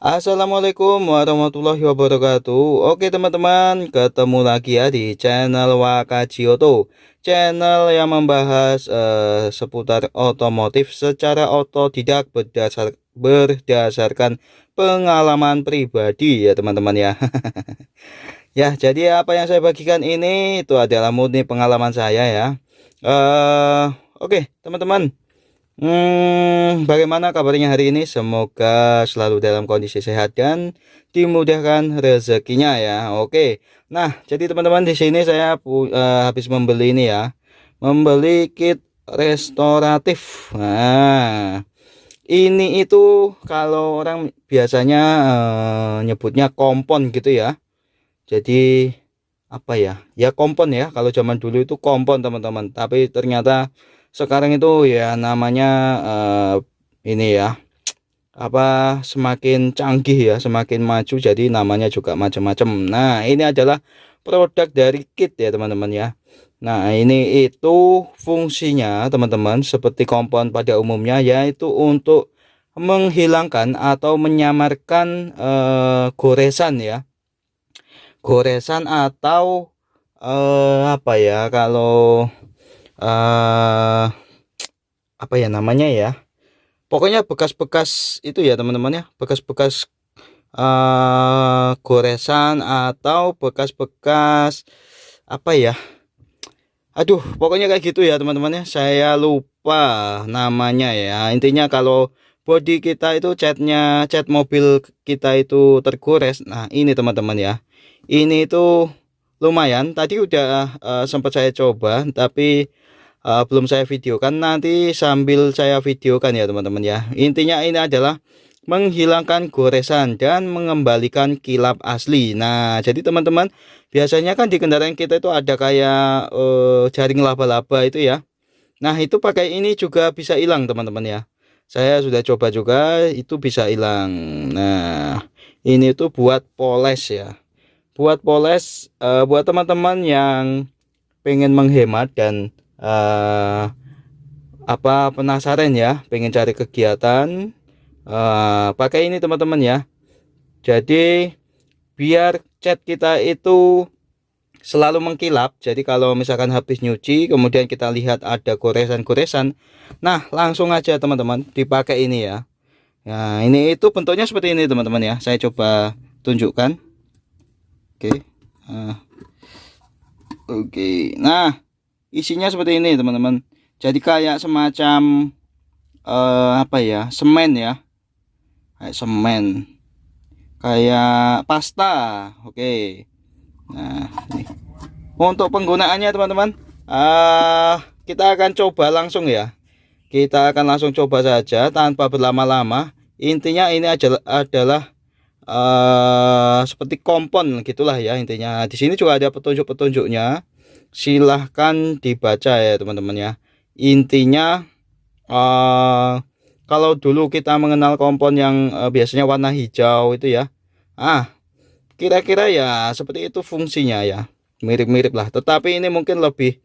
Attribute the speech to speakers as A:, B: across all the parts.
A: Assalamualaikum warahmatullahi wabarakatuh. Oke teman-teman, ketemu lagi ya di channel Wakajioto, channel yang membahas seputar otomotif secara otodidak berdasarkan pengalaman pribadi ya teman-teman ya. Ya, jadi apa yang saya bagikan ini itu adalah murni pengalaman saya ya. Oke teman-teman. Bagaimana kabarnya hari ini? Semoga selalu dalam kondisi sehat dan dimudahkan rezekinya ya. Oke. Nah, jadi teman-teman di sini saya habis membeli ini ya. Membeli kit restoratif. Nah, ini itu kalau orang biasanya nyebutnya kompon gitu ya. Jadi apa ya? Ya kompon ya. Kalau zaman dulu itu kompon teman-teman. Tapi ternyata sekarang itu ya namanya ini ya apa semakin canggih ya, semakin maju, jadi namanya juga macam-macam. Nah, ini adalah produk dari kit ya teman-teman ya. Nah, ini itu fungsinya teman-teman seperti kompon pada umumnya, yaitu untuk menghilangkan atau menyamarkan goresan ya, goresan atau apa ya, kalau eh apa ya namanya ya, pokoknya bekas-bekas itu ya teman-teman ya, bekas-bekas goresan atau bekas-bekas apa ya, aduh pokoknya kayak gitu ya teman-teman ya, saya lupa namanya ya. Intinya kalau bodi kita itu cat mobil kita itu tergores, nah ini teman-teman ya, ini itu lumayan tadi udah sempat saya coba, tapi belum saya videokan, nanti sambil saya videokan ya teman-teman ya. Intinya ini adalah menghilangkan goresan dan mengembalikan kilap asli. Nah, jadi teman-teman, biasanya kan di kendaraan kita itu ada kayak jaring laba-laba itu ya. Nah, itu pakai ini juga bisa hilang teman-teman ya. Saya sudah coba juga, itu bisa hilang. Nah, ini tuh buat poles ya. Buat poles, buat teman-teman yang pengen menghemat dan apa penasaran ya, pengen cari kegiatan, pakai ini teman-teman ya. Jadi biar cat kita itu selalu mengkilap. Jadi kalau misalkan habis nyuci kemudian kita lihat ada goresan-goresan, nah langsung aja teman-teman dipakai ini ya. Nah, ini itu bentuknya seperti ini teman-teman ya. Saya coba tunjukkan. Oke. Oke. Nah, isinya seperti ini teman-teman. Jadi kayak semacam apa ya, semen ya, kayak semen, kayak pasta. Oke. Nah, ini untuk penggunaannya teman-teman, kita akan coba langsung ya, kita akan langsung coba saja tanpa berlama-lama. Intinya ini adalah seperti kompon gitulah ya intinya. Di sini juga ada petunjuk-petunjuknya, silahkan dibaca ya teman-teman ya. Intinya kalau dulu kita mengenal kompon yang biasanya warna hijau itu ya, kira-kira ya seperti itu fungsinya ya, mirip-mirip lah, tetapi ini mungkin lebih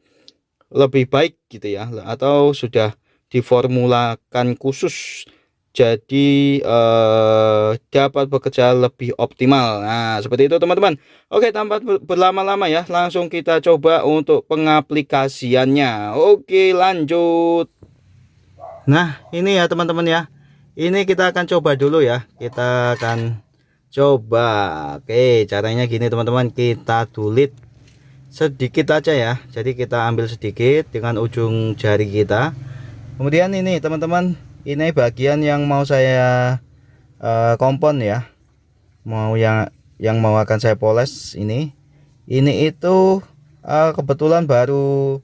A: lebih baik gitu ya, atau sudah diformulakan khusus jadi dapat bekerja lebih optimal. Nah, seperti itu teman-teman. Oke, tanpa berlama-lama ya, langsung kita coba untuk pengaplikasiannya. Oke, lanjut. Nah, ini ya teman-teman ya. Ini kita akan coba dulu ya. Kita akan coba. Oke, caranya gini teman-teman. Kita tulit sedikit aja ya. Jadi kita ambil sedikit dengan ujung jari kita. Kemudian ini teman-teman, ini bagian yang mau saya kompon ya. Mau yang mau akan saya poles ini. Ini itu kebetulan baru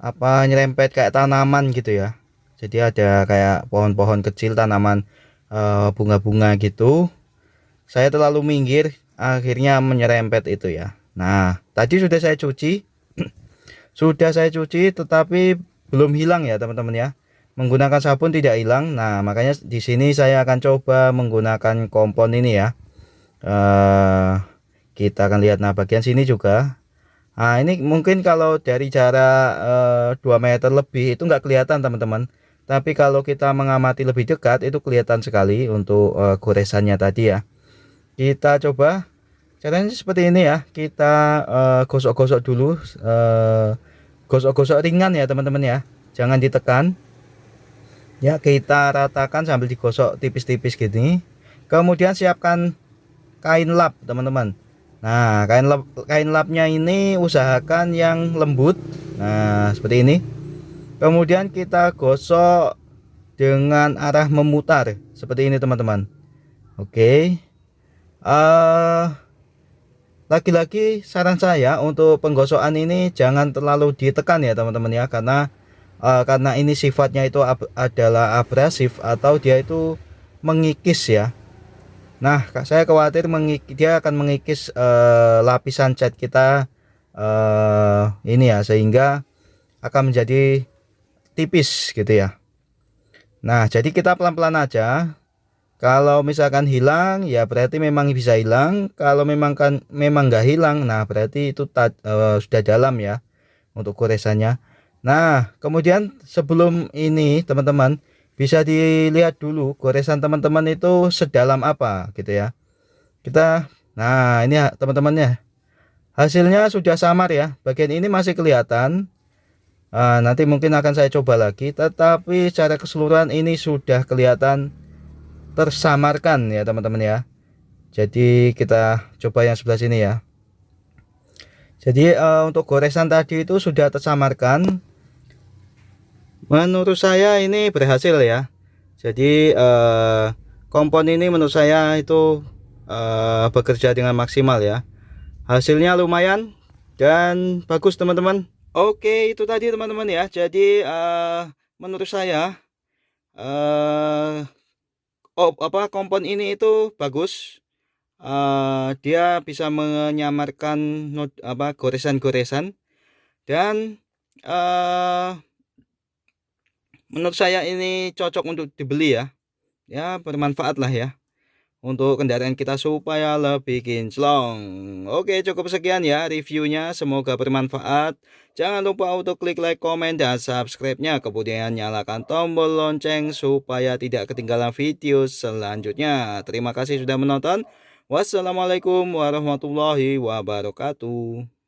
A: apa nyerempet kayak tanaman gitu ya. Jadi ada kayak pohon-pohon kecil, tanaman bunga-bunga gitu. Saya terlalu minggir, akhirnya menyerempet itu ya. Nah, tadi sudah saya cuci. Sudah saya cuci tetapi belum hilang ya teman-teman ya. Menggunakan sabun tidak hilang. Nah, makanya di sini saya akan coba menggunakan kompon ini ya. Kita akan lihat, nah bagian sini juga. Nah, ini mungkin kalau dari jarak 2 meter lebih itu nggak kelihatan teman-teman. Tapi kalau kita mengamati lebih dekat itu kelihatan sekali untuk goresannya tadi ya. Kita coba caranya seperti ini ya. Kita gosok-gosok dulu, gosok-gosok ringan ya teman-teman ya. Jangan ditekan. Ya, kita ratakan sambil digosok tipis-tipis gini. Kemudian siapkan kain lap teman-teman. Nah, kain lapnya ini usahakan yang lembut. Nah, seperti ini. Kemudian kita gosok dengan arah memutar seperti ini teman-teman. Oke. Lagi-lagi saran saya untuk penggosokan ini jangan terlalu ditekan ya teman-teman ya, karena ini sifatnya itu adalah abrasif atau dia itu mengikis ya. Nah, saya khawatir dia akan mengikis lapisan cat kita ini ya, sehingga akan menjadi tipis gitu ya. Nah, jadi kita pelan-pelan aja. Kalau misalkan hilang ya berarti memang bisa hilang. Kalau memang nggak hilang, nah berarti itu sudah dalam ya untuk goresannya. Nah, kemudian sebelum ini teman-teman bisa dilihat dulu goresan teman-teman itu sedalam apa gitu ya. Nah ini teman-temannya, hasilnya sudah samar ya. Bagian ini masih kelihatan. Nanti mungkin akan saya coba lagi, tetapi secara keseluruhan ini sudah kelihatan tersamarkan ya teman-teman ya. Jadi kita coba yang sebelah sini ya. Jadi untuk goresan tadi itu sudah tersamarkan. Menurut saya ini berhasil ya. Jadi kompon ini menurut saya itu bekerja dengan maksimal ya. Hasilnya lumayan dan bagus teman-teman. Oke, itu tadi teman-teman ya. Jadi menurut saya kompon ini itu bagus. Dia bisa menyamarkan goresan-goresan dan menurut saya ini cocok untuk dibeli ya. Ya, bermanfaat lah ya untuk kendaraan kita supaya lebih kinclong. Oke, cukup sekian ya reviewnya, semoga bermanfaat. Jangan lupa untuk klik like, komen, dan subscribe-nya. Kemudian nyalakan tombol lonceng supaya tidak ketinggalan video selanjutnya. Terima kasih sudah menonton. Wassalamualaikum warahmatullahi wabarakatuh.